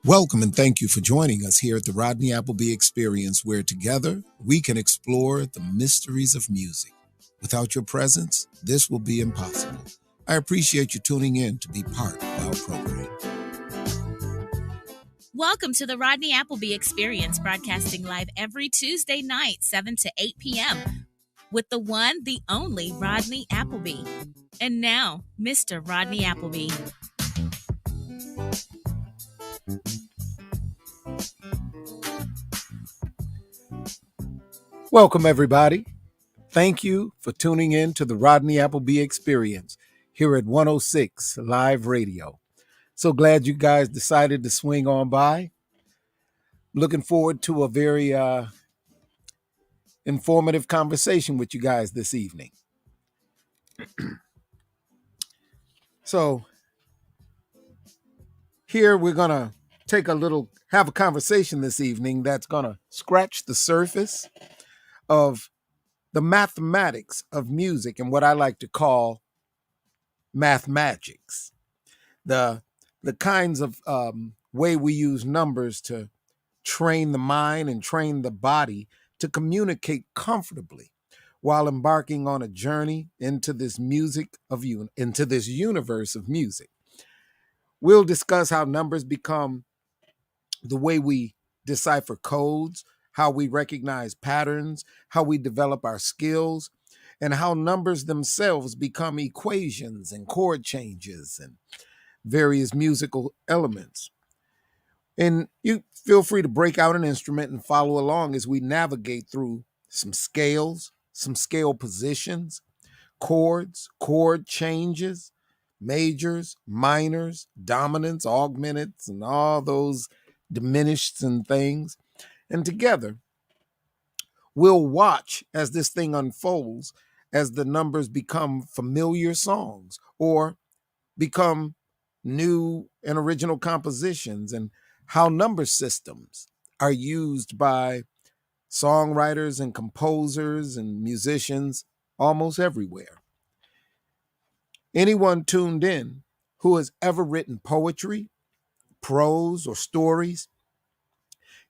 Welcome and thank you for joining us here at the Rodney Appleby Experience, where together we can explore the mysteries of music. Without your presence, this will be impossible. I appreciate you tuning in to be part of our program. Welcome to the Rodney Appleby Experience, broadcasting live every Tuesday night, 7 to 8 p.m. with the one, the only Rodney Appleby. And now, Mr. Rodney Appleby. Welcome, everybody. Thank you for tuning in to the Rodney Appleby Experience here at 106 Live Radio. So glad you guys decided to swing on by. Looking forward to a very informative conversation with you guys this evening. So here we're going to have a conversation this evening that's going to scratch the surface of the mathematics of music and what I like to call mathmagics. The kinds of way we use numbers to train the mind and train the body to communicate comfortably while embarking on a journey into this into this universe of music. We'll discuss how numbers become the way we decipher codes, how we recognize patterns, how we develop our skills, and how numbers themselves become equations and chord changes and various musical elements. And you feel free to break out an instrument and follow along as we navigate through some scales, some scale positions, chords, chord changes, majors, minors, dominants, augmentants, and all those diminished and things. And together, we'll watch as this thing unfolds, as the numbers become familiar songs or become new and original compositions, and how number systems are used by songwriters and composers and musicians almost everywhere. Anyone tuned in who has ever written poetry, prose, or stories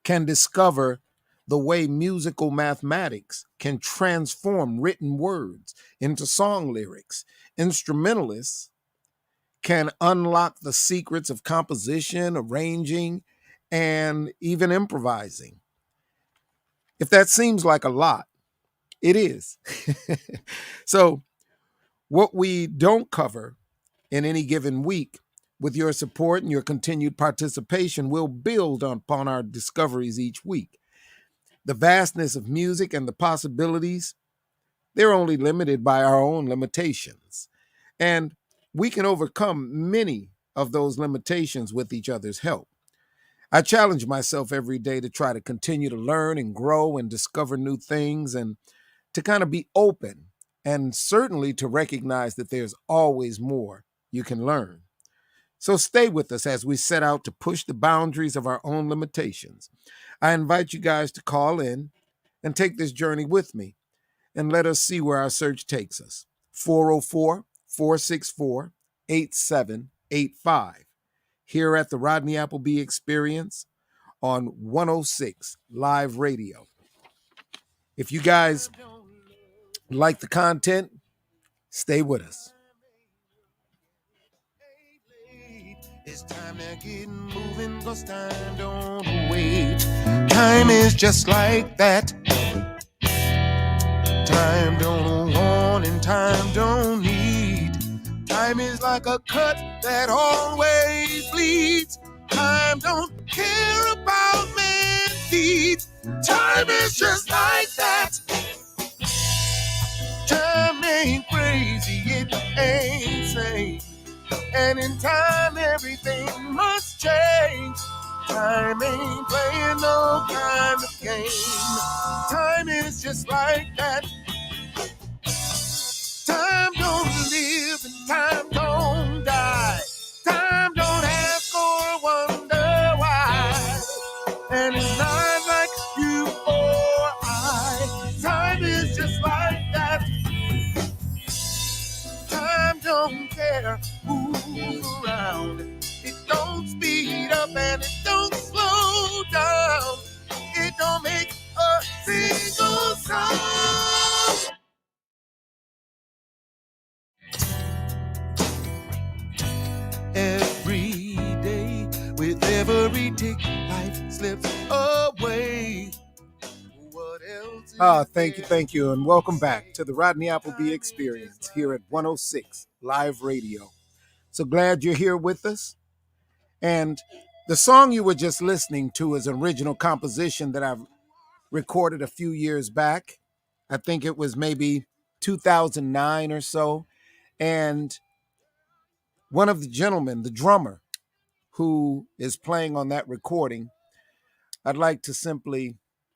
can discover the way musical mathematics can transform written words into song lyrics. Instrumentalists can unlock the secrets of composition, arranging, and even improvising. If that seems like a lot, it is. So what we don't cover in any given week, with your support and your continued participation, will build upon our discoveries each week. The vastness of music and the possibilities, they're only limited by our own limitations. And we can overcome many of those limitations with each other's help. I challenge myself every day to try to continue to learn and grow and discover new things, and to kind of be open, and certainly to recognize that there's always more you can learn. So stay with us as we set out to push the boundaries of our own limitations. I invite you guys to call in and take this journey with me, and let us see where our search takes us. 404-464-8785. Here at the Rodney Appleby Experience on 106 Live Radio. If you guys like the content, stay with us. It's time to get moving, 'cause time don't wait. Time is just like that. Time don't want and time don't need. Time is like a cut that always bleeds. Time don't care about man's deeds. Time is just like that. Time ain't crazy, it ain't sane. And in time everything must change. Time ain't playing no kind of game. Time is just like that. Time don't live and time don't die. Time don't ask or wonder why. And it's not like you or I. Time is just like that. Time don't care who's around. It don't speed up and it With every tick, life slips away. What else? Thank you, and welcome back to the Rodney Appleby Experience here at 106 Live Radio. So glad you're here with us. And the song you were just listening to is an original composition that I've recorded a few years back. I think it was maybe 2009 or so. And one of the gentlemen, the drummer who is playing on that recording, I'd like to simply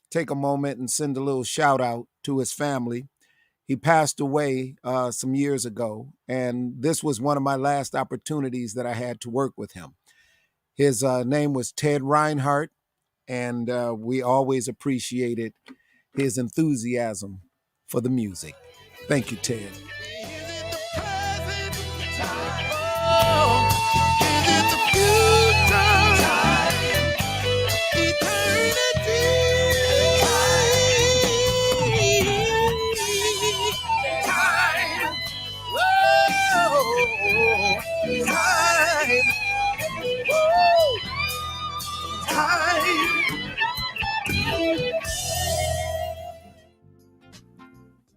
take a moment and send a little shout out to his family. He passed away some years ago, and this was one of my last opportunities that I had to work with him. His name was Ted Reinhardt, and we always appreciated his enthusiasm for the music. Thank you, Ted.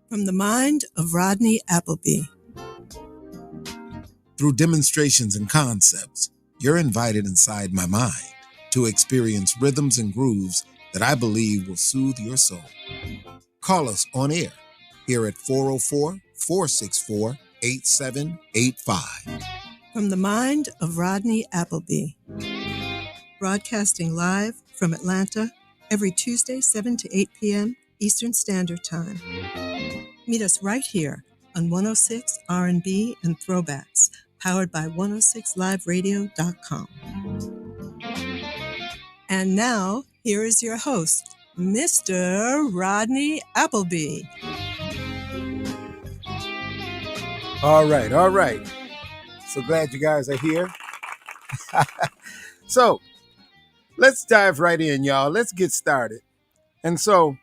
From the mind of Rodney Appleby. Through demonstrations and concepts, you're invited inside my mind to experience rhythms and grooves that I believe will soothe your soul. Call us on air here at 404-464-8785. From the mind of Rodney Appleby. Broadcasting live from Atlanta every Tuesday, 7 to 8 p.m. Eastern Standard Time. Meet us right here on 106 R&B and Throwbacks, powered by 106liveradio.com. And now, here is your host, Mr. Rodney Appleby. All right. So glad you guys are here. So let's dive right in, y'all. Let's get started. And so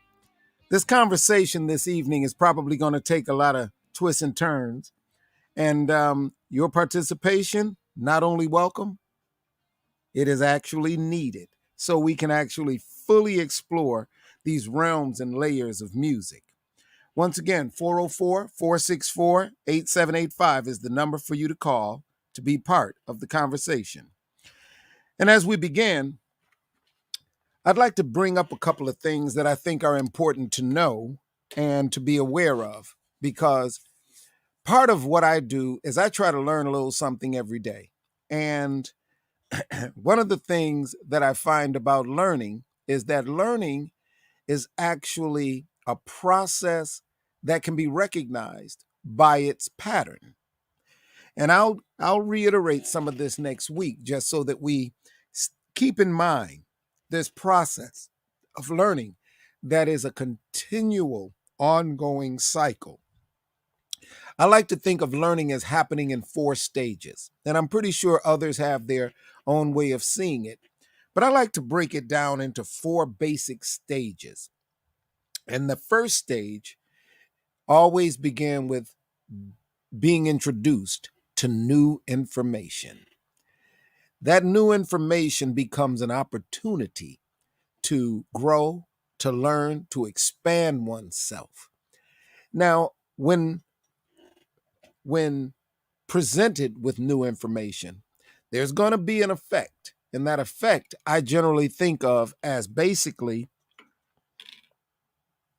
this conversation this evening is probably going to take a lot of twists and turns. And your participation, not only welcome, it is actually needed so we can actually fully explore these realms and layers of music. Once again, 404-464-8785 is the number for you to call to be part of the conversation. And as we begin, I'd like to bring up a couple of things that I think are important to know and to be aware of, because part of what I do is I try to learn a little something every day. And one of the things that I find about learning is that learning is actually a process that can be recognized by its pattern. And I'll reiterate some of this next week just so that we keep in mind this process of learning that is a continual, ongoing cycle. I like to think of learning as happening in 4 stages, and I'm pretty sure others have their own way of seeing it, but I like to break it down into 4 basic stages. And the first stage always began with being introduced to new information. That new information becomes an opportunity to grow, to learn, to expand oneself. Now, when presented with new information, there's going to be an effect. And that effect I generally think of as basically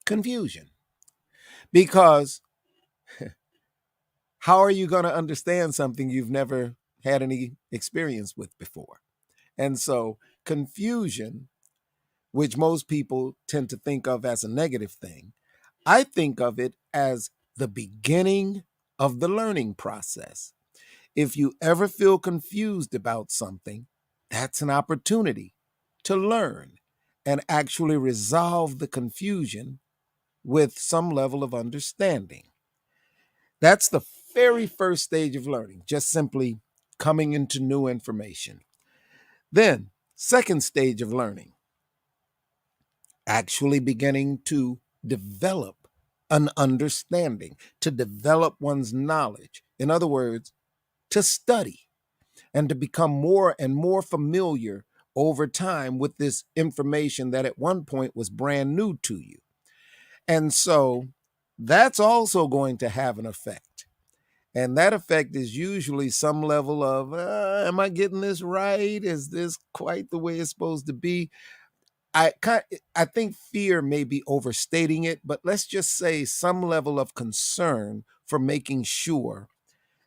confusion. Because how are you going to understand something you've never had any experience with before? And so confusion, which most people tend to think of as a negative thing, I think of it as the beginning of the learning process. If you ever feel confused about something, that's an opportunity to learn and actually resolve the confusion with some level of understanding. That's the very first stage of learning, just simply coming into new information. Then, second stage of learning, actually beginning to develop an understanding, to develop one's knowledge. In other words, to study. and to become more and more familiar over time with this information that at one point was brand new to you. And so that's also going to have an effect. And that effect is usually some level of, am I getting this right? Is this quite the way it's supposed to be? I think fear may be overstating it, but let's just say some level of concern for making sure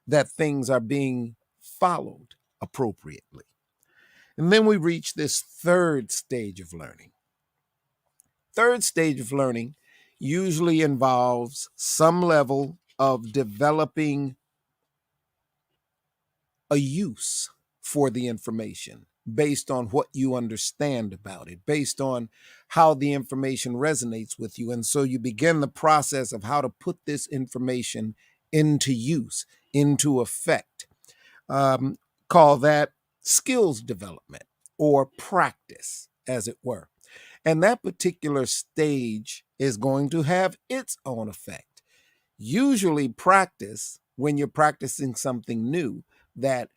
that things are being followed appropriately. And then we reach this third stage of learning. Third stage of learning usually involves some level of developing a use for the information based on what you understand about it, based on how the information resonates with you. And so you begin the process of how to put this information into use, into effect. Um, Call that skills development or practice, as it were. And that particular stage is going to have its own effect. Usually, practice, when you're practicing something new that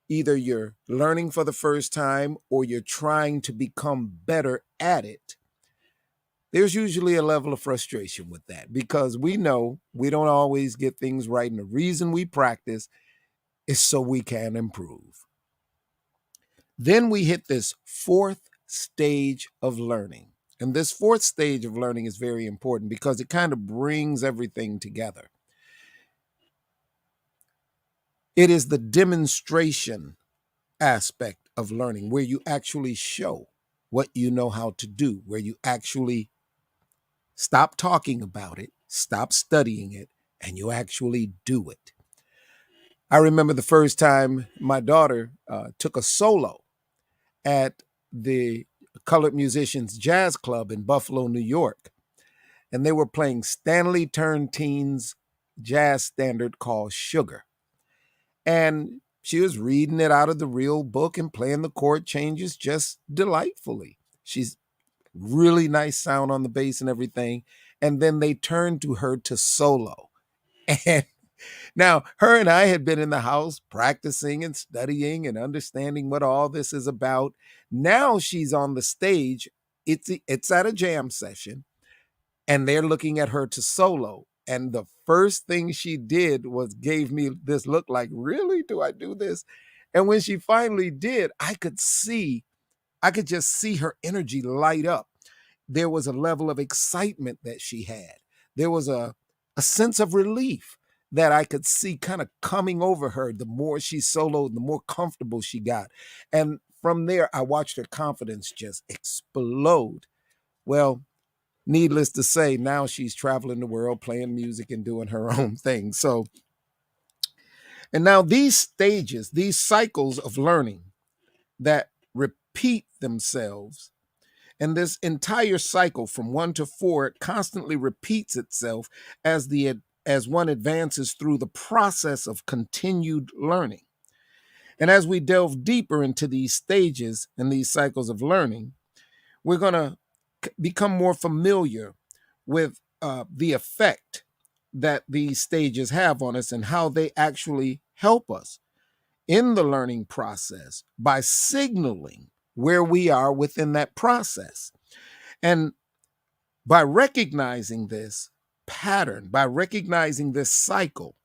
either you're learning for the first time or you're trying to become better at it, there's usually a level of frustration with that because we know we don't always get things right. And the reason we practice is so we can improve. Then we hit this fourth stage of learning. And this fourth stage of learning is very important because it kind of brings everything together. It is the demonstration aspect of learning where you actually show what you know how to do, where you actually stop talking about it, stop studying it, and you actually do it. I remember the first time my daughter took a solo at the Colored Musicians Jazz Club in Buffalo, New York. And they were playing Stanley Turntine's jazz standard called Sugar. And she was reading it out of the real book and playing the chord changes just delightfully. She's really nice sound on the bass and everything. And then they turned to her to solo. And now, her and I had been in the house practicing and studying and understanding what all this is about. Now she's on the stage. It's at a jam session, and they're looking at her to solo. And the first thing she did was gave me this look like, really? Do I do this? And when she finally did, I could just see her energy light up. There was a level of excitement that she had. There was a sense of relief that I could see kind of coming over her. The more she soloed, the more comfortable she got. And from there, I watched her confidence just explode. Well, needless to say, now she's traveling the world, playing music and doing her own thing. So, and now these stages, these cycles of learning that repeat themselves, and this entire cycle from 1 to 4, it constantly repeats itself as one advances through the process of continued learning. And as we delve deeper into these stages and these cycles of learning, we're going to become more familiar with the effect that these stages have on us and how they actually help us in the learning process by signaling where we are within that process. And by recognizing this pattern, by recognizing this cycle,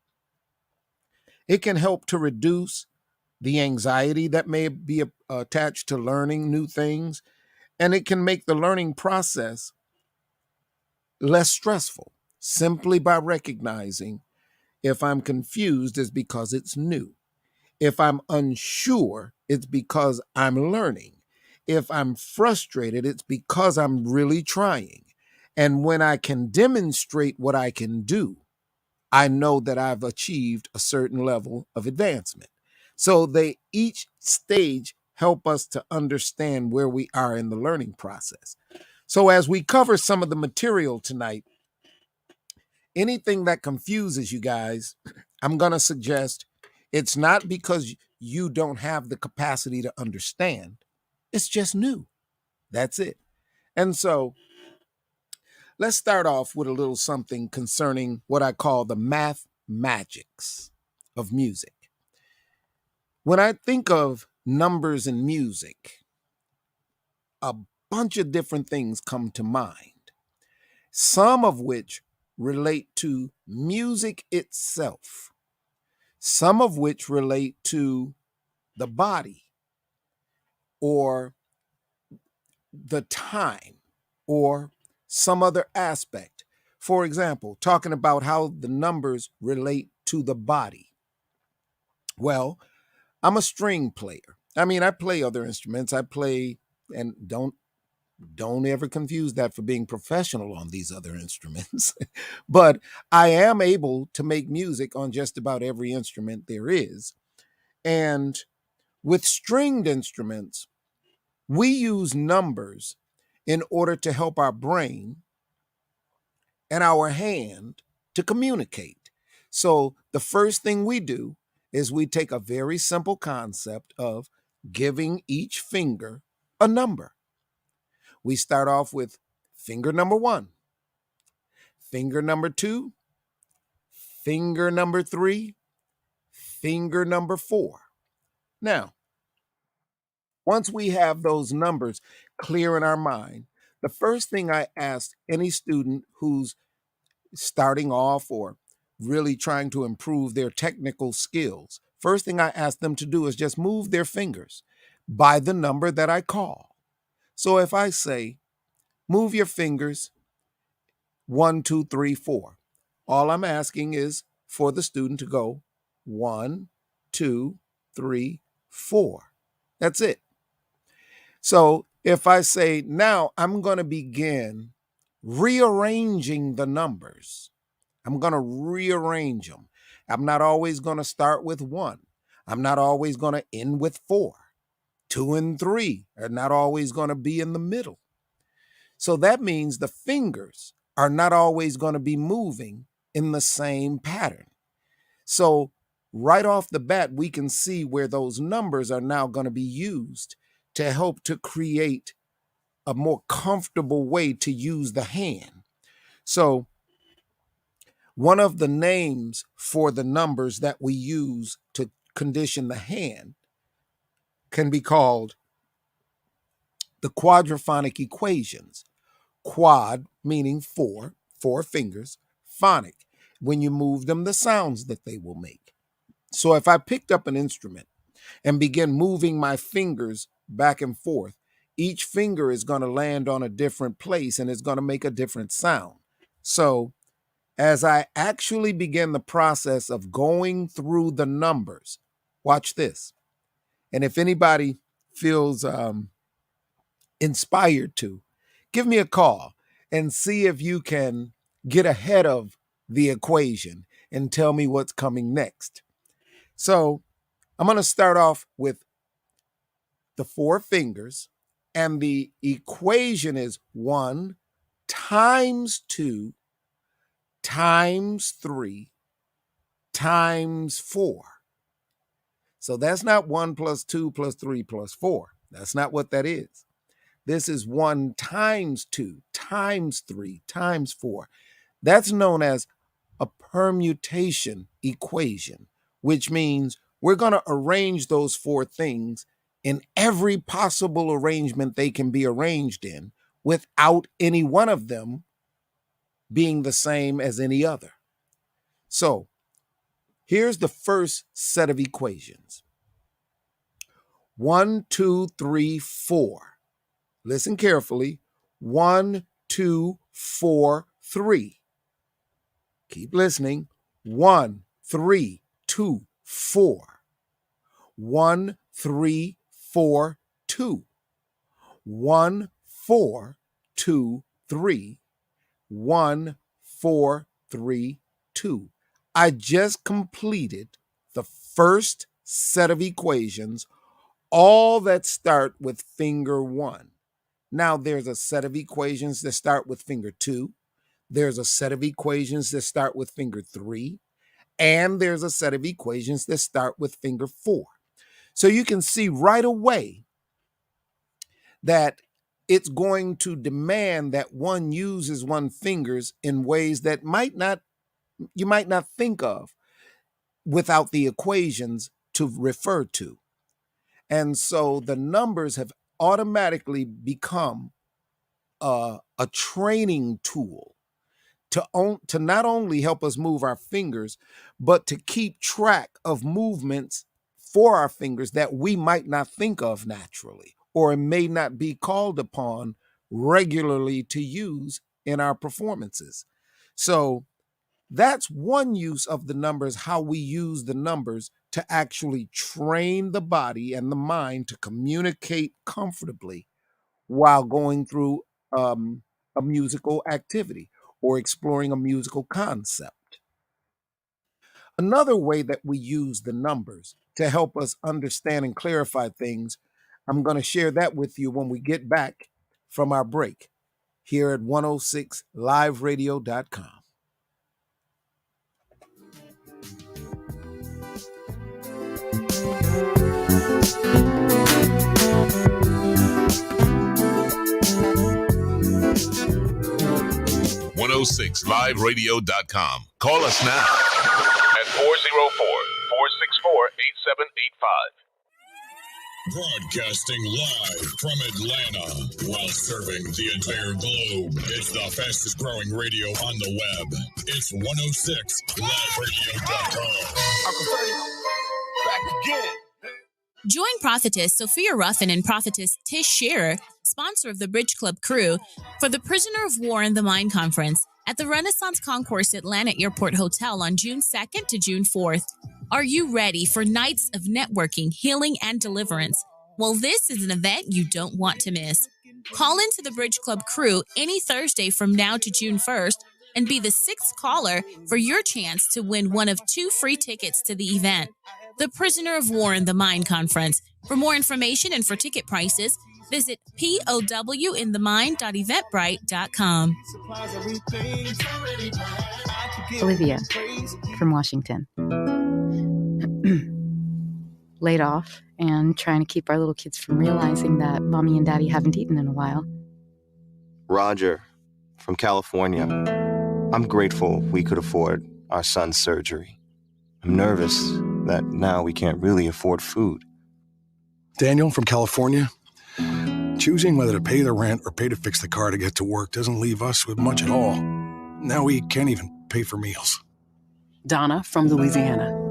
it can help to reduce the anxiety that may be attached to learning new things, and it can make the learning process less stressful simply by recognizing if I'm confused, it's because it's new. If I'm unsure, it's because I'm learning. If I'm frustrated, it's because I'm really trying. And when I can demonstrate what I can do, I know that I've achieved a certain level of advancement. So each stage help us to understand where we are in the learning process. So as we cover some of the material tonight, anything that confuses you guys, I'm going to suggest it's not because you don't have the capacity to understand. It's just new. That's it. And so let's start off with a little something concerning what I call the math magics of music. When I think of numbers and music, a bunch of different things come to mind, some of which relate to music itself, some of which relate to the body or the time or some other aspect. For example, talking about how the numbers relate to the body. Well, I'm a string player. I mean, I play other instruments. I play, and don't ever confuse that for being professional on these other instruments. But I am able to make music on just about every instrument there is. And with stringed instruments, we use numbers in order to help our brain and our hand to communicate. So the first thing we do is we take a very simple concept of giving each finger a number. We start off with finger number 1, finger number 2, finger number 3, finger number 4. Now, once we have those numbers clear in our mind, the first thing I ask any student who's starting off or really trying to improve their technical skills, first thing I ask them to do is just move their fingers by the number that I call. So if I say, move your fingers 1, 2, 3, 4, all I'm asking is for the student to go 1, 2, 3, 4. That's it. So if I say, now I'm going to begin rearranging the numbers, I'm going to rearrange them. I'm not always going to start with 1. I'm not always going to end with 4. 2 and 3 are not always going to be in the middle. So that means the fingers are not always going to be moving in the same pattern. So right off the bat, we can see where those numbers are now going to be used to help to create a more comfortable way to use the hand. So one of the names for the numbers that we use to condition the hand can be called the quadraphonic equations. Quad meaning 4, 4 fingers, phonic, when you move them, the sounds that they will make. So if I picked up an instrument and begin moving my fingers back and forth, each finger is going to land on a different place and it's going to make a different sound. So as I actually begin the process of going through the numbers, watch this. And if anybody feels inspired to, give me a call and see if you can get ahead of the equation and tell me what's coming next. So I'm going to start off with the 4 fingers, and the equation is 1 times 2 times 3 times 4. So that's not 1 plus 2 plus 3 plus 4. That's not what that is. This is 1 times 2 times 3 times 4. That's known as a permutation equation, which means we're going to arrange those 4 things in every possible arrangement they can be arranged in without any one of them being the same as any other. So here's the first set of equations. 1, 2, 3, 4. Listen carefully. 1, 2, 4, 3. Keep listening. 1, 3, 2, 4. 1, 3, 4, 2. 1, 4, 2, 3. 1, 4, 3, 2. I just completed the first set of equations, all that start with finger 1. Now there's a set of equations that start with finger 2. There's a set of equations that start with finger 3. And there's a set of equations that start with finger 4. So you can see right away that it's going to demand that one uses one's fingers in ways that you might not think of without the equations to refer to. And so the numbers have automatically become a training tool to not only help us move our fingers, but to keep track of movements for our fingers that we might not think of naturally or may not be called upon regularly to use in our performances. So that's one use of the numbers, how we use the numbers to actually train the body and the mind to communicate comfortably while going through a musical activity or exploring a musical concept. Another way that we use the numbers to help us understand and clarify things, I'm going to share that with you when we get back from our break here at 106liveradio.com. .106liveradio.com. Call us now at 404-464-8785. Broadcasting live from Atlanta while serving the entire globe. It's the fastest growing radio on the web. It's 106liveradio.com. Back again. Join prophetess Sophia Ruffin and prophetess Tish Shearer, sponsor of the Bridge Club crew, for the Prisoner of War in the Mind Conference at the Renaissance Concourse Atlanta Airport Hotel on June 2nd to June 4th. Are you ready for nights of networking, healing, and deliverance? Well, this is an event you don't want to miss. Call into the Bridge Club crew any Thursday from now to June 1st and be the 6th caller for your chance to win one of 2 free tickets to the event. The Prisoner of War in the Mind Conference. For more information and for ticket prices, visit powinthemind.eventbrite.com. Olivia from Washington. Laid off and trying to keep our little kids from realizing that mommy and daddy haven't eaten in a while. Roger from California. I'm grateful we could afford our son's surgery. I'm nervous that now we can't really afford food. Daniel from California. Choosing whether to pay the rent or pay to fix the car to get to work doesn't leave us with much at all. Now we can't even pay for meals. Donna from Louisiana.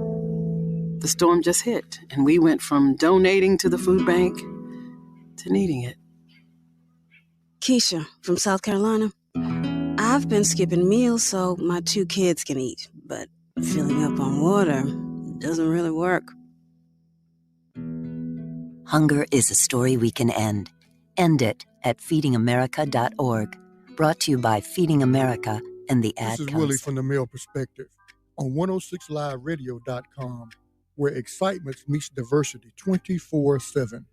The storm just hit, and we went from donating to the food bank to needing it. Keisha from South Carolina. I've been skipping meals so my 2 kids can eat, but filling up on water doesn't really work. Hunger is a story we can end. End it at feedingamerica.org. Brought to you by Feeding America and the Ad Council. This is Willie from The Male Perspective on 106liveradio.com, where excitement meets diversity 24/7.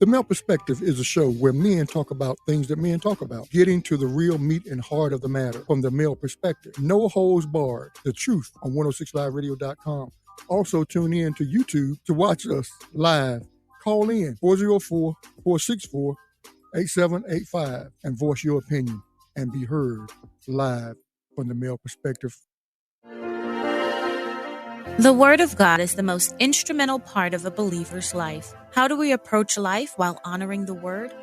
The Male Perspective is a show where men talk about things that men talk about, getting to the real meat and heart of the matter from the male perspective. No holds barred. The truth on 106liveradio.com. Also tune in to YouTube to watch us live. Call in 404-464-8785 and voice your opinion and be heard live from the Male Perspective. The Word of God is the most instrumental part of a believer's life. How do we approach life while honoring the Word?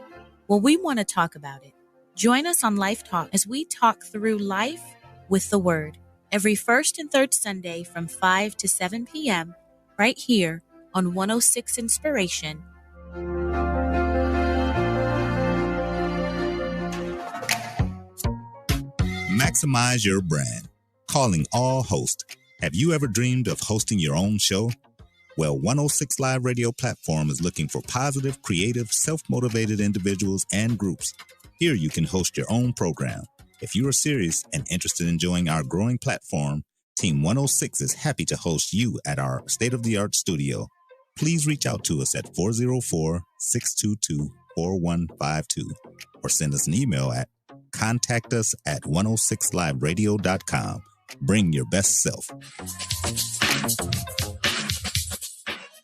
Well, we want to talk about it. Join us on Life Talk as we talk through life with the Word every first and third Sunday from 5 to 7 p.m. right here on 106 Inspiration. Maximize your brand. Calling all hosts. Have you ever dreamed of hosting your own show? Well, 106 Live Radio platform is looking for positive, creative, self-motivated individuals and groups. Here you can host your own program. If you are serious and interested in joining our growing platform, Team 106 is happy to host you at our state-of-the-art studio. Please reach out to us at 404-622-4152 or send us an email at contactus@106liveradio.com. Bring your best self.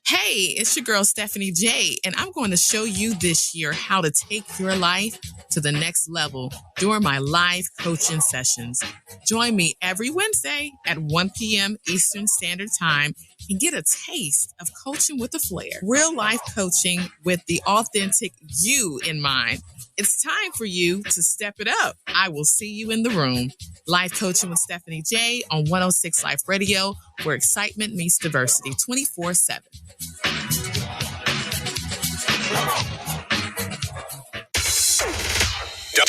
Hey, it's your girl Stephanie J, and I'm going to show you this year how to take your life to the next level during my live coaching sessions. Join me every Wednesday at 1 p.m. Eastern Standard Time and get a taste of coaching with a flair. Real life coaching with the authentic you in mind. It's time for you to step it up. I will see you in the room. Life Coaching with Stephanie J on 106 Life Radio, where excitement meets diversity 24/7.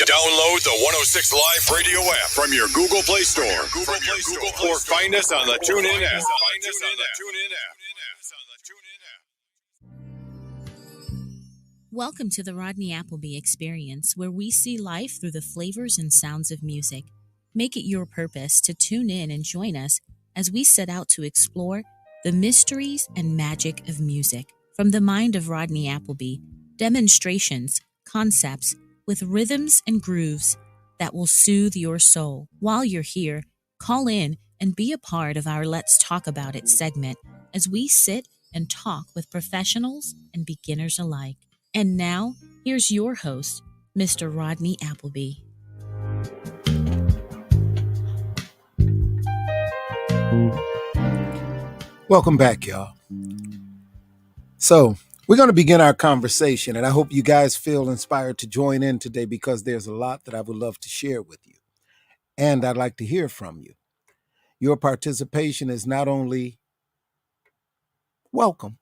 Download the 106 Live Radio app from your Google Play Store. Or find us on the TuneIn app. Welcome to the Rodney Appleby Experience, where we see life through the flavors and sounds of music. Make it your purpose to tune in and join us as we set out to explore the mysteries and magic of music. From the mind of Rodney Appleby, demonstrations, concepts, with rhythms and grooves that will soothe your soul. While you're here, call in and be a part of our Let's Talk About It segment as we sit and talk with professionals and beginners alike. And now, here's your host, Mr. Rodney Appleby. Welcome back, y'all. So, we're going to begin our conversation, and I hope you guys feel inspired to join in today because there's a lot that I would love to share with you, and I'd like to hear from you. Your participation is not only welcome,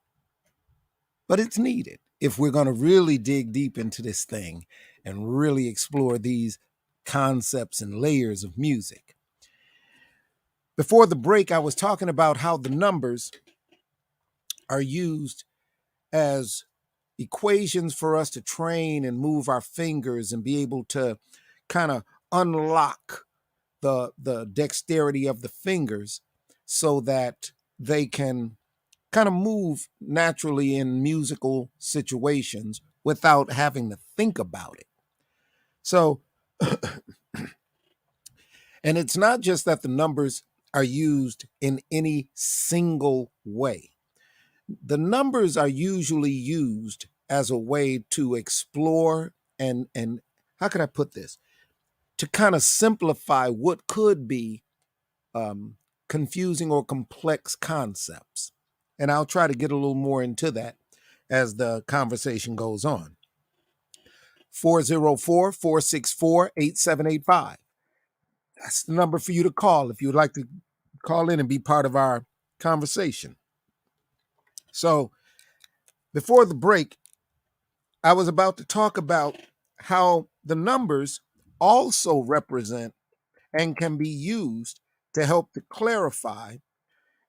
but it's needed if we're going to really dig deep into this thing and really explore these concepts and layers of music. Before the break, I was talking about how the numbers are used as equations for us to train and move our fingers and be able to kind of unlock the dexterity of the fingers so that they can kind of move naturally in musical situations without having to think about it. So, and it's not just that the numbers are used in any single way. The numbers are usually used as a way to explore and how can I put this? To kind of simplify what could be confusing or complex concepts. And I'll try to get a little more into that as the conversation goes on. 404-464-8785. That's the number for you to call if you'd like to call in and be part of our conversation. So before the break, I was about to talk about how the numbers also represent and can be used to help to clarify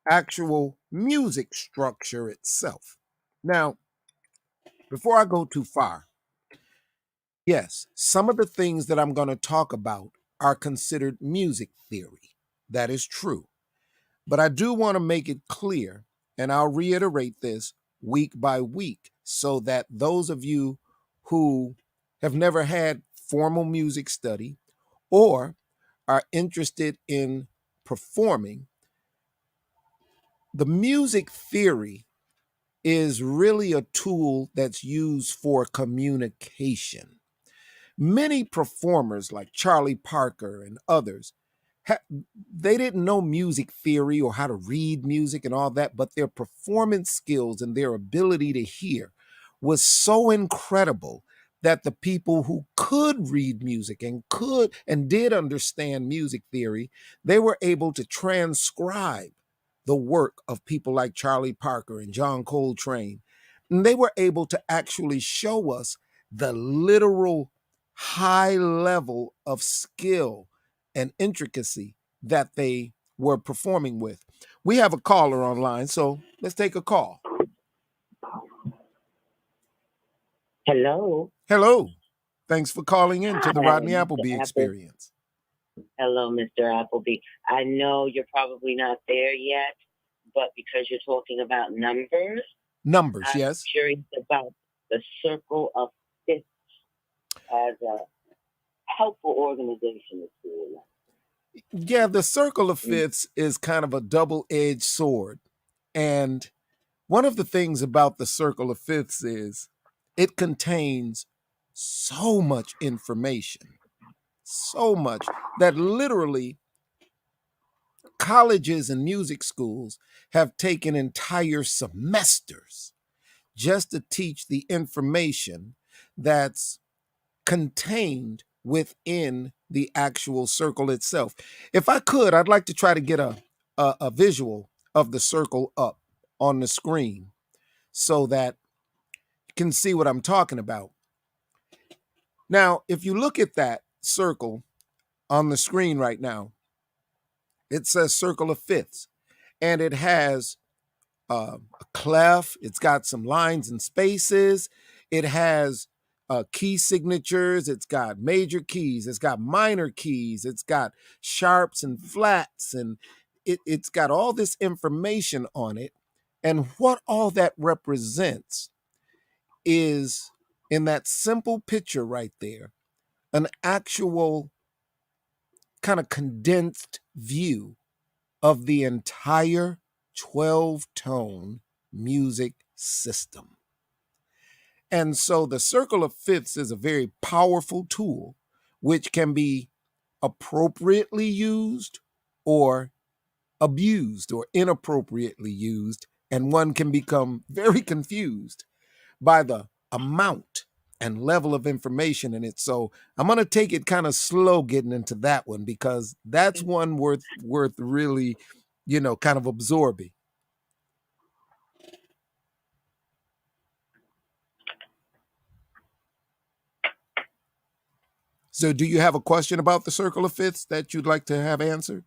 actual music structure itself. Now, before I go too far, yes, some of the things that I'm going to talk about are considered music theory. That is true. But I do want to make it clear, and I'll reiterate this week by week, so that those of you who have never had formal music study or are interested in performing, the music theory is really a tool that's used for communication. Many performers like Charlie Parker and others, they didn't know music theory or how to read music and all that, but their performance skills and their ability to hear was so incredible that the people who could read music and could and did understand music theory, they were able to transcribe the work of people like Charlie Parker and John Coltrane. And they were able to actually show us the literal high level of skill and intricacy that they were performing with. We have a caller online, so let's take a call. Hello. Hello. Thanks for calling in to the Hi, Rodney Mr. Appleby Experience. Hello, Mr. Appleby. I know you're probably not there yet, but because you're talking about numbers, I'm Yes. curious about the Circle of Fifths as a helpful organization. Yeah, the Circle of Fifths is kind of a double-edged sword. And one of the things about the Circle of Fifths is it contains so much information, so much that literally colleges and music schools have taken entire semesters just to teach the information that's contained within the actual circle itself. If I could, I'd like to try to get a visual of the circle up on the screen so that you can see what I'm talking about. Now, if you look at that circle on the screen right now, it says circle of fifths, and it has a clef. It's got some lines and spaces. It has key signatures. It's got major keys. It's got minor keys. It's got sharps and flats, and it's got all this information on it. And what all that represents is, in that simple picture right there, an actual kind of condensed view of the entire 12-tone music system. And so the circle of fifths is a very powerful tool which can be appropriately used or abused or inappropriately used, and one can become very confused by the amount and level of information in it. So I'm going to take it kind of slow getting into that one, because that's one worth really, kind of absorbing. So do you have a question about the circle of fifths that you'd like to have answered?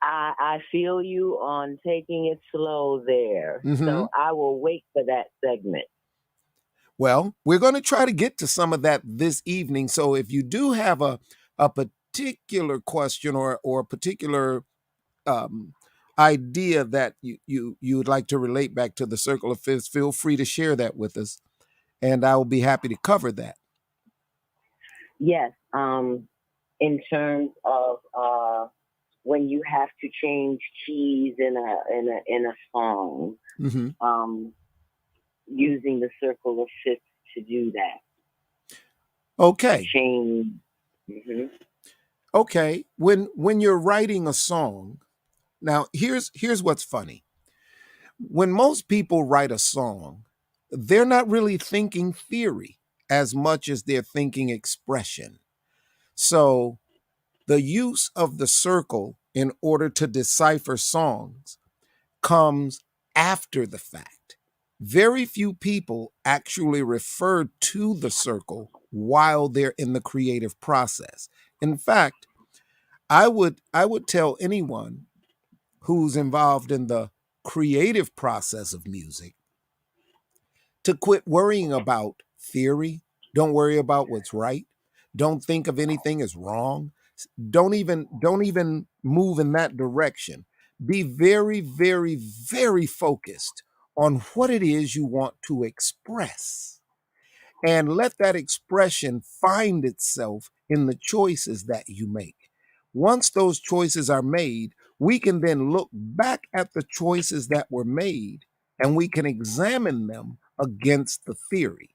I feel you on taking it slow there. Mm-hmm. So I will wait for that segment. Well, we're going to try to get to some of that this evening. So if you do have a particular question or a particular idea that you would like to relate back to the circle of fifths, feel free to share that with us, and I will be happy to cover that. Yes. In terms of when you have to change keys in a song, mm-hmm. Using the circle of fifths to do that. Okay. Change. Mm-hmm. Okay. When you're writing a song, now here's what's funny. When most people write a song, they're not really thinking theory as much as they're thinking expression. So the use of the circle in order to decipher songs comes after the fact. Very few people actually refer to the circle while they're in the creative process. In fact, I would tell anyone who's involved in the creative process of music to quit worrying about theory. Don't worry about what's right. Don't think of anything as wrong. Don't even move in that direction. Be very, very, very focused on what it is you want to express. And let that expression find itself in the choices that you make. Once those choices are made, we can then look back at the choices that were made, and we can examine them against the theory.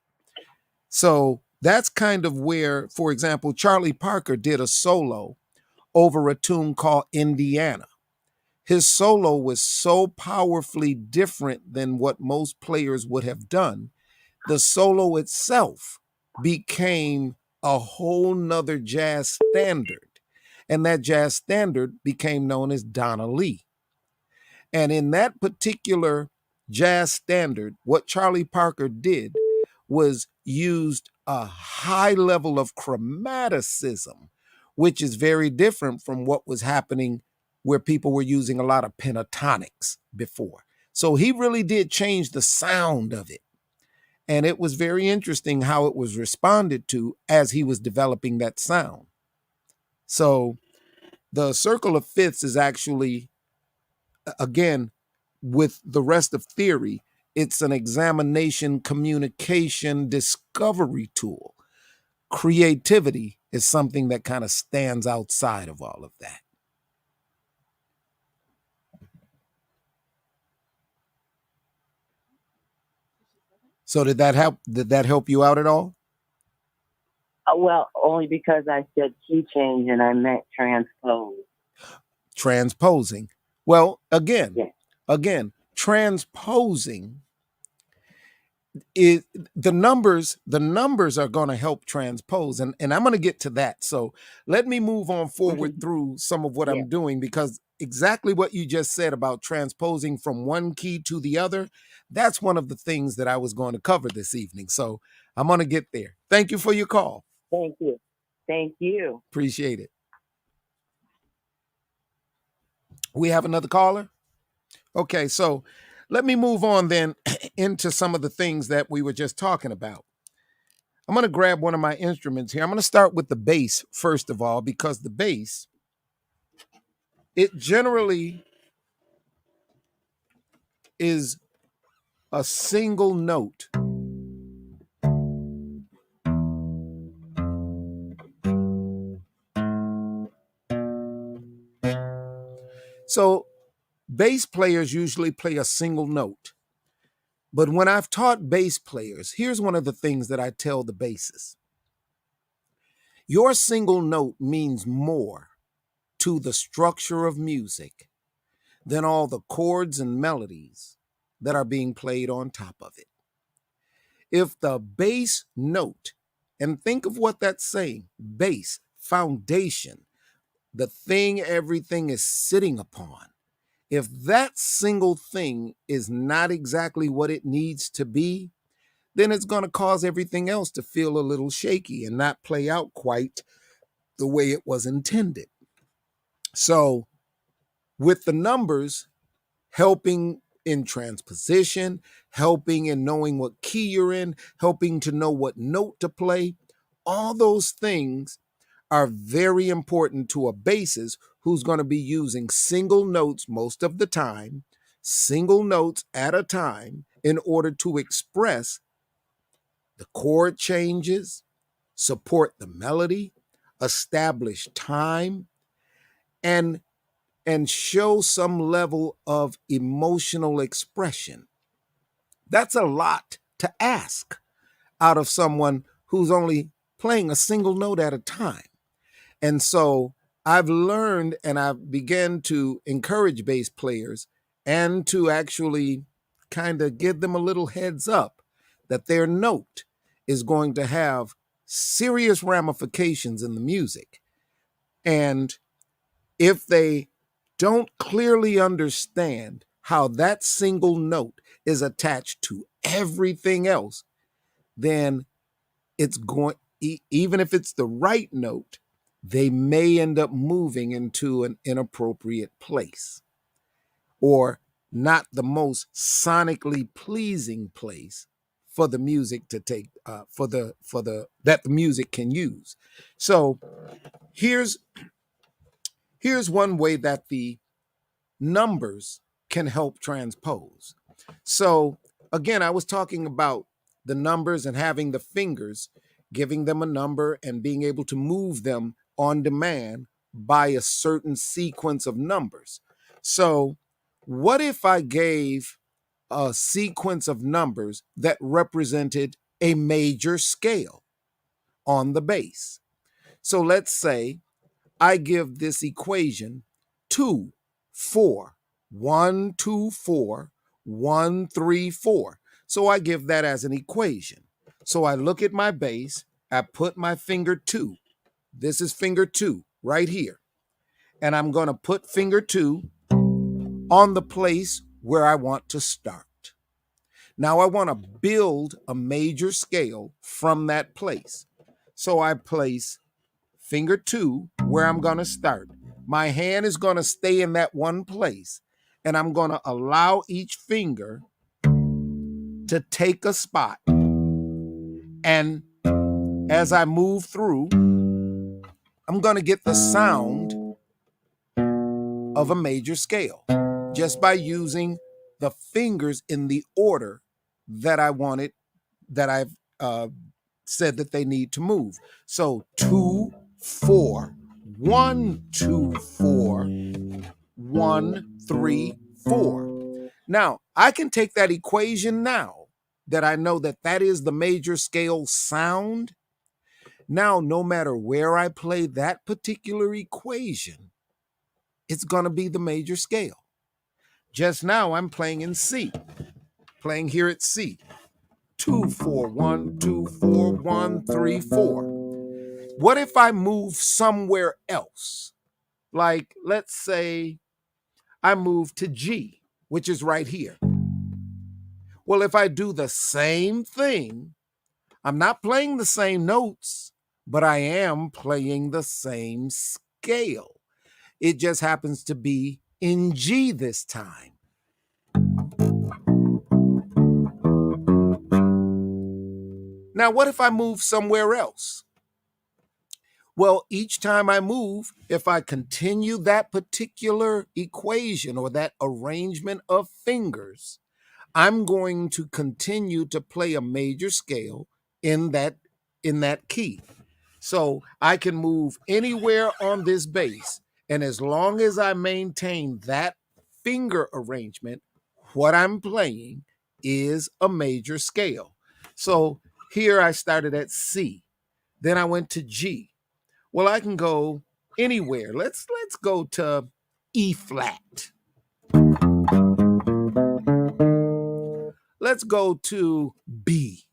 So that's kind of where, for example, Charlie Parker did a solo over a tune called Indiana. His solo was so powerfully different than what most players would have done. The solo itself became a whole nother jazz standard. And that jazz standard became known as Donna Lee. And in that particular jazz standard, what Charlie Parker did was used a high level of chromaticism, which is very different from what was happening where people were using a lot of pentatonics before. So he really did change the sound of it. And it was very interesting how it was responded to as he was developing that sound. So the circle of fifths is actually, again, with the rest of theory, it's an examination, communication, discovery tool. Creativity is something that kind of stands outside of all of that. So did that help? Did that help you out at all? Well, only because I said key change and I meant transpose. Transposing. Well, again, transposing is the numbers are going to help transpose, and I'm going to get to that. So let me move on forward through some of what I'm doing, because exactly what you just said about transposing from one key to the other, that's one of the things that I was going to cover this evening. So I'm going to get there. Thank you for your call. Thank you. Appreciate it. We have another caller. Okay, so let me move on then into some of the things that we were just talking about. I'm going to grab one of my instruments here. I'm going to start with the bass first of all, because the bass, it generally is a single note. So bass players usually play a single note. But when I've taught bass players, here's one of the things that I tell the bassists. Your single note means more to the structure of music than all the chords and melodies that are being played on top of it. If the bass note, and think of what that's saying, base, foundation, the thing everything is sitting upon, if that single thing is not exactly what it needs to be, then it's going to cause everything else to feel a little shaky and not play out quite the way it was intended. So with the numbers helping in transposition, helping in knowing what key you're in, helping to know what note to play, all those things are very important to a bassist who's going to be using single notes most of the time, single notes at a time, in order to express the chord changes, support the melody, establish time, and show some level of emotional expression. That's a lot to ask out of someone who's only playing a single note at a time. And so I've learned, and I've begun to encourage bass players and to actually kind of give them a little heads up that their note is going to have serious ramifications in the music. And if they don't clearly understand how that single note is attached to everything else, then it's going, even if it's the right note, they may end up moving into an inappropriate place or not the most sonically pleasing place for the music to take, that the music can use. So here's one way that the numbers can help transpose. So again, I was talking about the numbers and having the fingers, giving them a number and being able to move them on demand by a certain sequence of numbers. So what if I gave a sequence of numbers that represented a major scale on the bass? So let's say I give this equation 2, 4, 1, 2, 4, 1, 3, 4. So I give that as an equation. So I look at my bass, I put my finger 2. This is finger 2 right here. And I'm going to put finger 2 on the place where I want to start. Now I want to build a major scale from that place. So I place finger 2 where I'm going to start. My hand is going to stay in that one place, and I'm going to allow each finger to take a spot. And as I move through, I'm going to get the sound of a major scale just by using the fingers in the order that I wanted, that I've said that they need to move. So 2, 4, 1, 2, 4, 1, 3, 4. Now, I can take that equation now that I know that that is the major scale sound. Now, no matter where I play that particular equation, it's going to be the major scale. Just now I'm playing in C, playing here at C. 2, 4, 1, 2, 4, 1, 3, 4. What if I move somewhere else? Like, let's say I move to G, which is right here. Well, if I do the same thing, I'm not playing the same notes, but I am playing the same scale. It just happens to be in G this time. Now, what if I move somewhere else? Well, each time I move, if I continue that particular equation or that arrangement of fingers, I'm going to continue to play a major scale in that key. So I can move anywhere on this bass, and as long as I maintain that finger arrangement, what I'm playing is a major scale. So here I started at C, then I went to G. Well, I can go anywhere. Let's go to E flat. Let's go to B.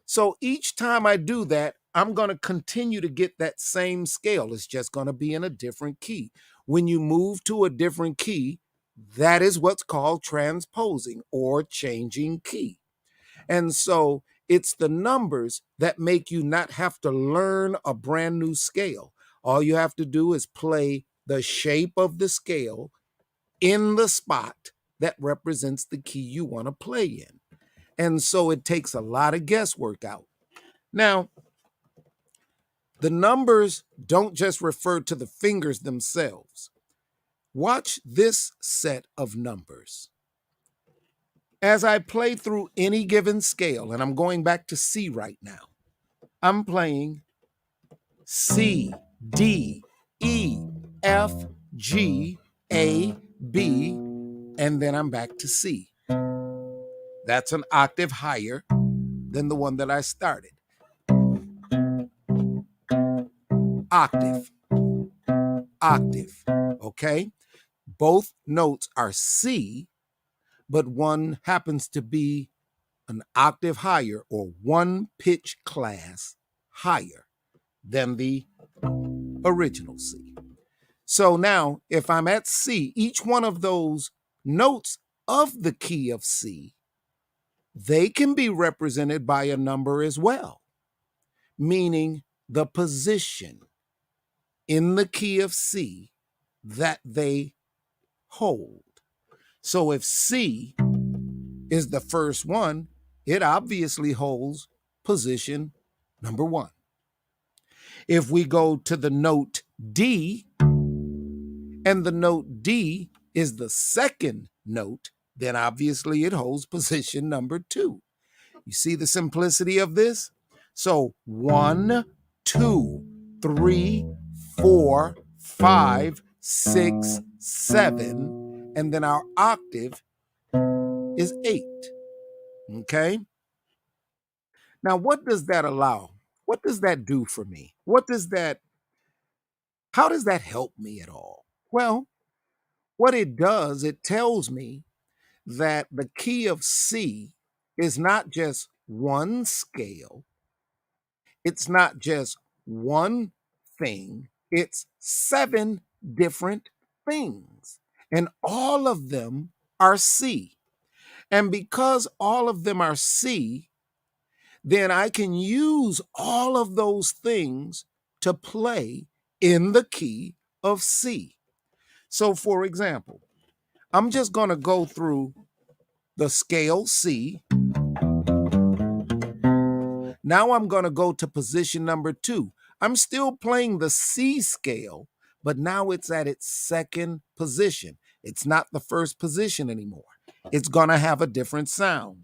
So each time I do that, I'm going to continue to get that same scale. It's just going to be in a different key. When you move to a different key, that is what's called transposing or changing key. And so it's the numbers that make you not have to learn a brand new scale. All you have to do is play the shape of the scale in the spot that represents the key you want to play in. And so it takes a lot of guesswork out. Now, the numbers don't just refer to the fingers themselves. Watch this set of numbers. As I play through any given scale, and I'm going back to C right now, I'm playing C, D, E, F, G, A, B, and then I'm back to C. That's an octave higher than the one that I started. Octave, octave, okay? Both notes are C, but one happens to be an octave higher or one pitch class higher than the original C. So now, if I'm at C, each one of those notes of the key of C, they can be represented by a number as well, meaning the position in the key of C that they hold. So if C is the first one, it obviously holds position number 1. If we go to the note D, and the note D is the second note, then obviously it holds position number 2. You see the simplicity of this? So 1, 2, 3, 4, 5, 6, 7, and then our octave is 8. Okay? Now, what does that allow? What does that do for me? How does that help me at all? Well, what it does, it tells me that the key of C is not just one scale. It's not just one thing. It's 7 different things. And all of them are C. And because all of them are C, then I can use all of those things to play in the key of C. So for example, I'm just going to go through the scale C. Now I'm going to go to position number 2. I'm still playing the C scale, but now it's at its second position. It's not the first position anymore. It's going to have a different sound.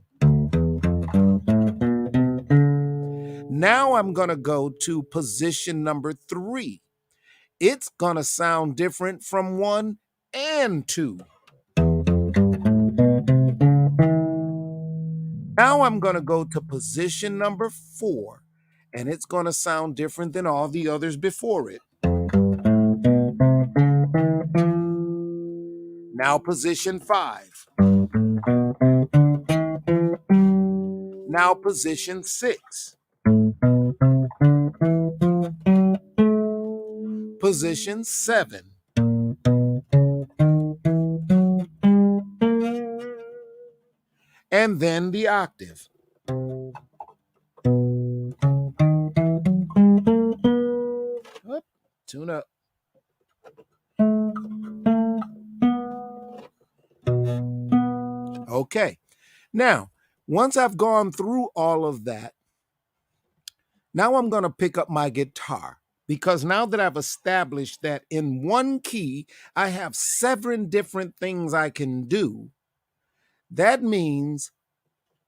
Now I'm going to go to position number 3. It's going to sound different from 1 and 2. Now I'm going to go to position number 4, and it's going to sound different than all the others before it. Now position 5. Now position 6. Position 7. And then the octave. Up, tune up. Okay. Now, once I've gone through all of that, now I'm going to pick up my guitar, because now that I've established that in one key, I have 7 different things I can do. That means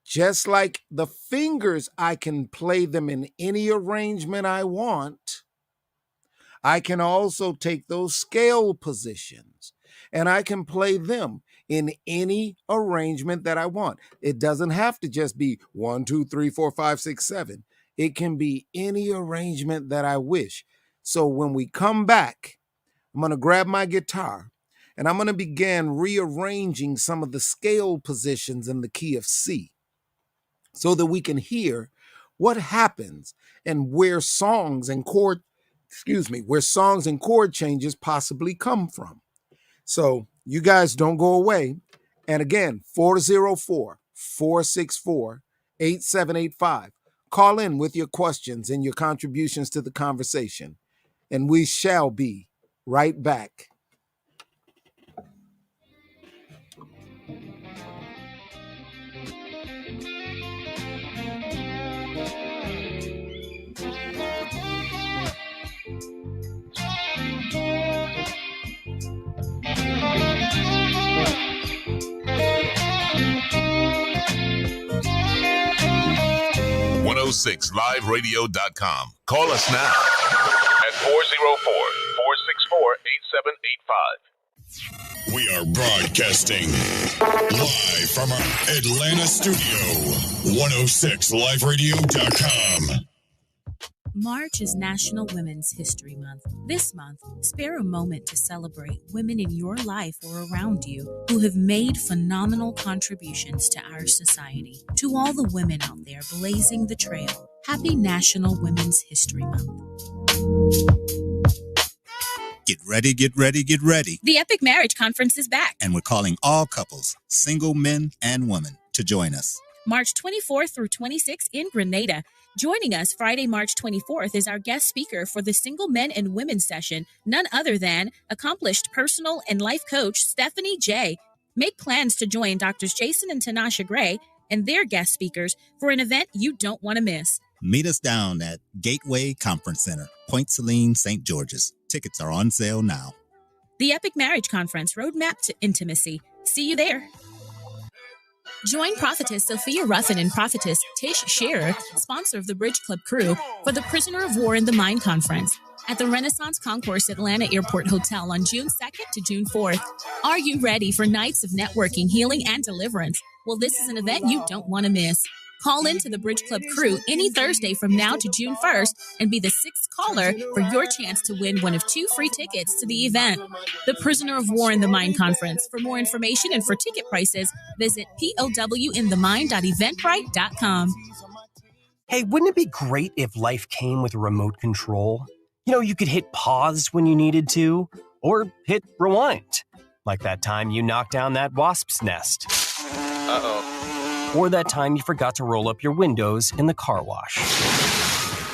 just like the fingers, I can play them in any arrangement I want. I can also take those scale positions and I can play them in any arrangement that I want. It doesn't have to just be 1, 2, 3, 4, 5, 6, 7. It can be any arrangement that I wish. So when we come back, I'm going to grab my guitar and I'm going to begin rearranging some of the scale positions in the key of C so that we can hear what happens and where songs and chord changes possibly come from. So you guys don't go away. And again, 404-464-8785. Call in with your questions and your contributions to the conversation, and we shall be right back. .106liveradio.com. Call us now at 404-464-8785. We are broadcasting live from our Atlanta studio. 106liveradio.com. March is National Women's History Month. This month, spare a moment to celebrate women in your life or around you who have made phenomenal contributions to our society. To all the women out there blazing the trail, happy National Women's History Month. Get ready, get ready, get ready. The Epic Marriage Conference is back. And we're calling all couples, single men and women, to join us. March 24th through 26th in Grenada. Joining us Friday, March 24th is our guest speaker for the Single Men and Women session, none other than accomplished personal and life coach Stephanie J. Make plans to join Drs. Jason and Tanasha Gray and their guest speakers for an event you don't want to miss. Meet us down at Gateway Conference Center, Point Celine, St. George's. Tickets are on sale now. The Epic Marriage Conference, Roadmap to Intimacy. See you there. Join Prophetess Sophia Ruffin and Prophetess Tish Shearer, sponsor of the Bridge Club crew, for the Prisoner of War in the Mind Conference at the Renaissance Concourse Atlanta Airport Hotel on June 2nd to June 4th. Are you ready for nights of networking, healing, and deliverance? Well, this is an event you don't want to miss. Call in to the Bridge Club crew any Thursday from now to June 1st and be the 6th caller for your chance to win one of 2 free tickets to the event. The Prisoner of War in the Mind Conference. For more information and for ticket prices, visit powinthemind.eventbrite.com. Hey, wouldn't it be great if life came with a remote control? You know, you could hit pause when you needed to, or hit rewind. Like that time you knocked down that wasp's nest. Uh-oh. Or that time you forgot to roll up your windows in the car wash.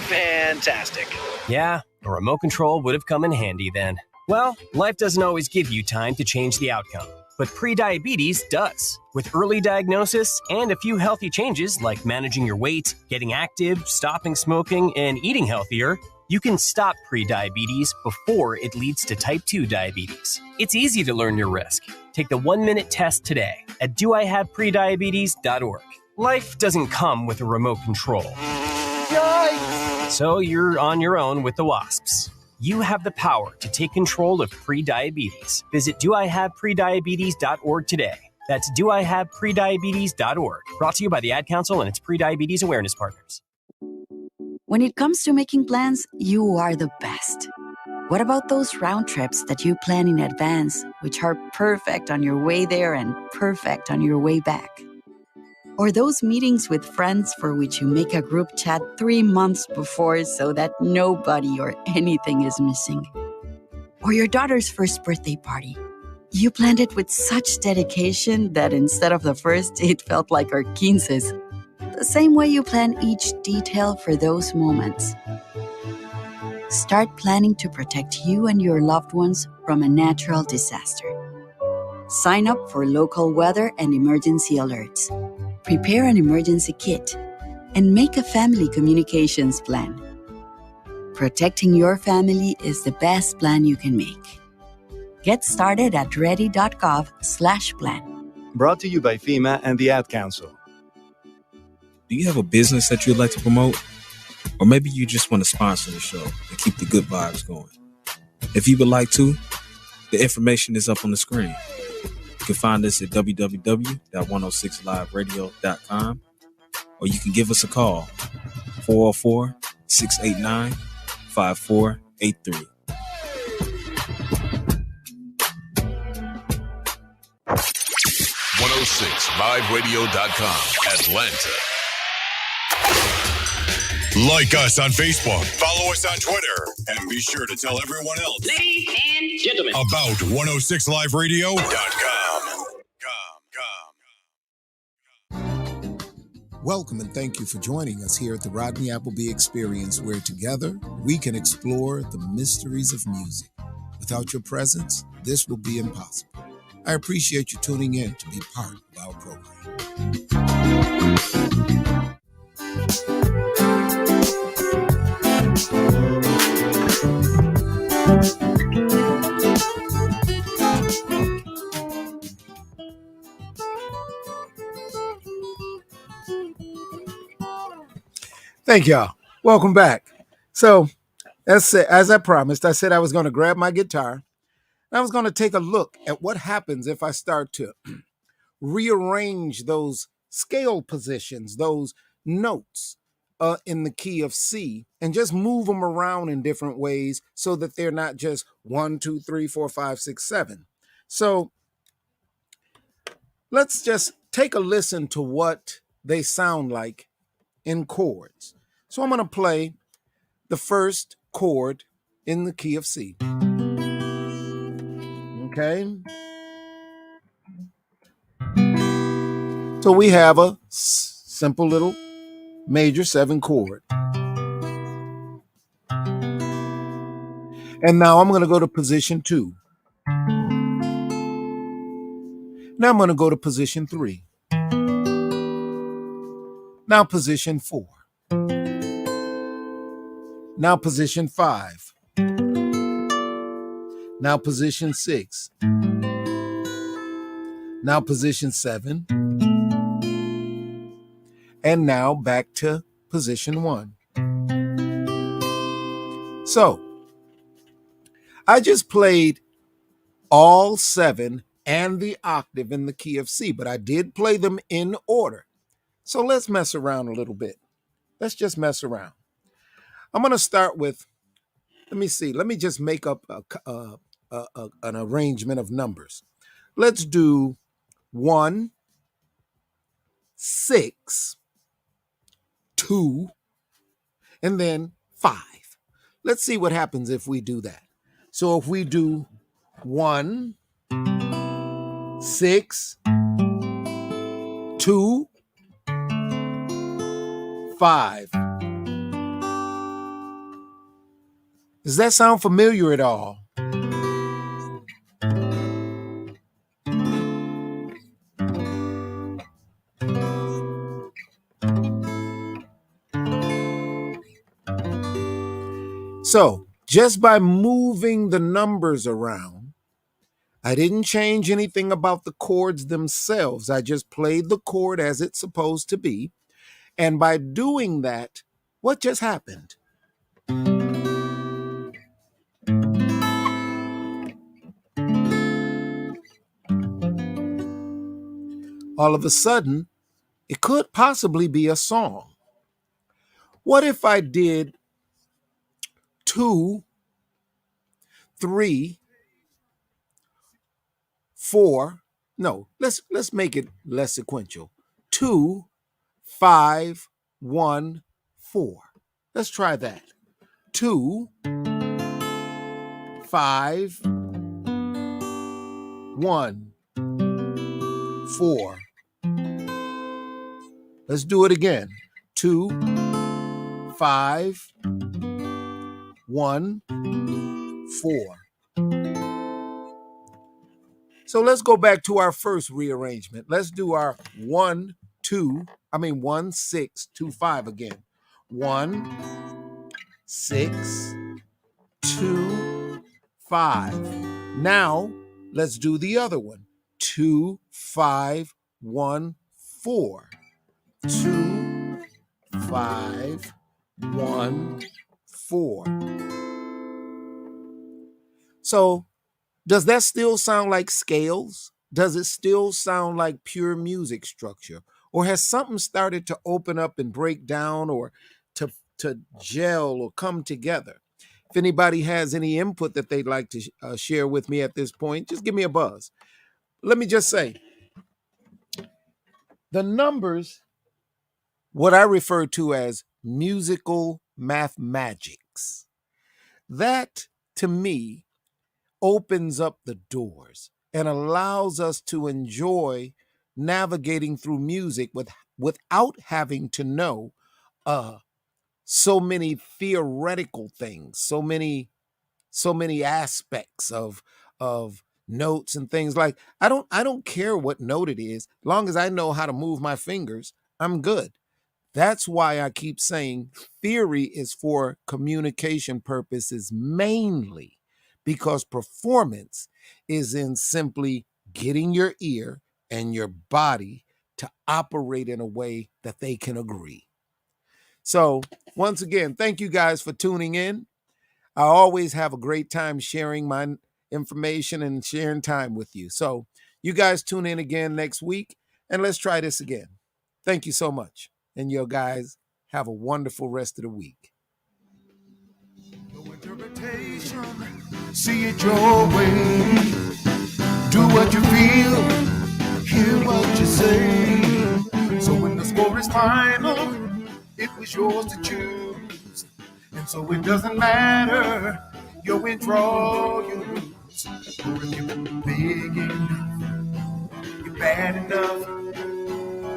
Fantastic. Yeah, a remote control would have come in handy then. Well, life doesn't always give you time to change the outcome, but prediabetes does. With early diagnosis and a few healthy changes like managing your weight, getting active, stopping smoking, and eating healthier, you can stop prediabetes before it leads to type 2 diabetes. It's easy to learn your risk. Take the 1-minute test today at doihaveprediabetes.org. Life doesn't come with a remote control. Yikes! So you're on your own with the wasps. You have the power to take control of prediabetes. Visit doihaveprediabetes.org today. That's doihaveprediabetes.org. Brought to you by the Ad Council and its Prediabetes Awareness Partners. When it comes to making plans, you are the best. What about those round trips that you plan in advance, which are perfect on your way there and perfect on your way back? Or those meetings with friends for which you make a group chat 3 months before so that nobody or anything is missing? Or your daughter's first birthday party. You planned it with such dedication that instead of the first, it felt like our 15s. The same way you plan each detail for those moments. Start planning to protect you and your loved ones from a natural disaster. Sign up for local weather and emergency alerts. Prepare an emergency kit and make a family communications plan. Protecting your family is the best plan you can make. Get started at ready.gov/plan. Brought to you by FEMA and the Ad Council. Do you have a business that you'd like to promote? Or maybe you just want to sponsor the show and keep the good vibes going. If you would like to, the information is up on the screen. You can find us at www.106liveradio.com, or you can give us a call, 404-689-5483. .106liveradio.com, Atlanta. Like us on Facebook, follow us on Twitter, and be sure to tell everyone else, ladies and gentlemen, about 106liveradio.com. Welcome and thank you for joining us here at the Rodney Appleby Experience, where together we can explore the mysteries of music. Without your presence, this will be impossible. I appreciate you tuning in to be part of our program. Thank y'all. Welcome back. So, as I promised, I said I was going to grab my guitar and I was going to take a look at what happens if I start to rearrange those scale positions, those notes in the key of C, and just move them around in different ways so that they're not just 1, 2, 3, 4, 5, 6, 7. So let's just take a listen to what they sound like in chords. So I'm going to play the first chord in the key of C. Okay. So we have a simple little major 7 chord. And now I'm going to go to position 2. Now I'm going to go to position 3. Now position 4. Now position 5. Now position 6. Now position 7. And now back to position 1. So I just played all 7 and the octave in the key of C, but I did play them in order. So let's mess around a little bit. Let's just mess around. I'm going to start with, let me see. Let me just make up an arrangement of numbers. Let's do 1, 6, 2, and then 5. Let's see what happens if we do that. So if we do 1, 6, 2, 5. Does that sound familiar at all? So just by moving the numbers around, I didn't change anything about the chords themselves. I just played the chord as it's supposed to be. And by doing that, what just happened? All of a sudden, it could possibly be a song. What if I did 2, 3, 4. No, let's make it less sequential. 2, 5, 1, 4. Let's try that. 2, 5, 1, 4. Let's do it again. 2, 5, 1, 4. So let's go back to our first rearrangement. Let's do our 1, 6, 2, 5 again. 1, 6, 2, 5. Now let's do the other one. 2, 5, 1, 4. 2, 5, 1, 4. So does that still sound like scales? Does it still sound like pure music structure? Or has something started to open up and break down or to gel or come together? If anybody has any input that they'd like to share with me at this point, just give me a buzz. Let me just say, the numbers, what I refer to as musical mathemagics, that to me opens up the doors and allows us to enjoy navigating through music without having to know so many theoretical things, so many aspects of notes and things. Like I don't care what note it is, long as I know how to move my fingers, I'm good. That's why I keep saying theory is for communication purposes mainly, because performance is in simply getting your ear and your body to operate in a way that they can agree. So once again, thank you guys for tuning in. I always have a great time sharing my information and sharing time with you. So you guys tune in again next week and let's try this again. Thank you so much. And you guys have a wonderful rest of the week. No interpretation, see it your way. Do what you feel, hear what you say. So when the score is final, it was yours to choose. And so it doesn't matter, you win, draw, you lose. Or if you're big enough, you're bad enough,